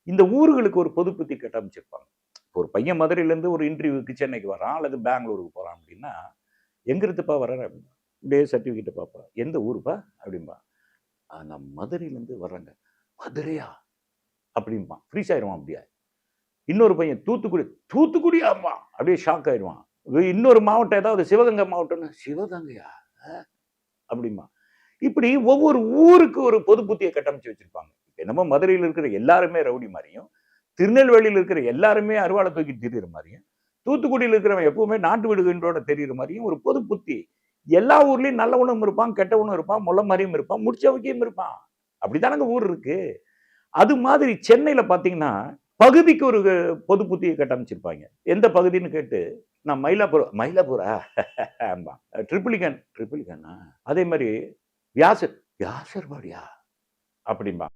இந்த ஊர்களுக்கு ஒரு பொது புத்தி கட்டமைச்சிருப்பாங்க. ஒரு பையன் மதுரையிலேருந்து ஒரு இன்டர்வியூக்கு சென்னைக்கு வரான் அல்லது பெங்களூருக்கு போறான் அப்படின்னா, "எங்க இருந்துப்பா வர்ற?" அப்படிம்பா. இப்படியே சர்டிஃபிகேட்ட பார்ப்பான். "எந்த ஊருப்பா?" அப்படிம்பான். நான் மதுரையிலேருந்து வர்றேங்க." "மதுரையா?" அப்படிம்பான். ஃப்ரீஸ் ஆயிருவான் அப்படியே. இன்னொரு பையன் "தூத்துக்குடி." "தூத்துக்குடியாம்பா!" அப்படியே ஷாக் ஆயிருவான். இன்னொரு மாவட்டம் ஏதாவது சிவகங்கை மாவட்டம்னு, "சிவகங்கையா?" அ அப்படிம்பான். இப்படி ஒவ்வொரு ஊருக்கு ஒரு பொது புத்திய கட்டமைச்சு வச்சிருப்பாங்க. என்னமோ மதுரையில இருக்கிற எல்லாருமே ரவுடி மாரியும், திருநெல்வேலியில இருக்கிற எல்லாருமே அருவாள தூக்கிட்டு திரியிற மாரியும், தூத்துக்குடியில இருக்கிறவன் எப்பவுமே நாட்டு வீடுகளோட தெரியிற மாரியும் ஒரு பொது புத்தி. எல்லா ஊர்லயும் நல்லவனும் இருப்பான், கெட்டவனும் இருப்பான், முள்ள மாரியும் இருப்பான், முடிச்சவைக்கும் இருப்பான். அப்படித்தானங்க ஊர் இருக்கு. அது மாதிரி சென்னையில பார்த்தீங்கன்னா, பகுதிக்கு ஒரு பொது புத்திய கட்டமைச்சிருப்பாய்ங்க. எந்த பகுதின்னு கேட்டு, நான் மயிலாப்பூர். மயிலாப்பூரா? என்பான். ட்ரிப்ளிகன். ட்ரிப்ளிகனா? அதே மாரி வியாசர். வியாசர்பாடியா? அப்படிம்பான்.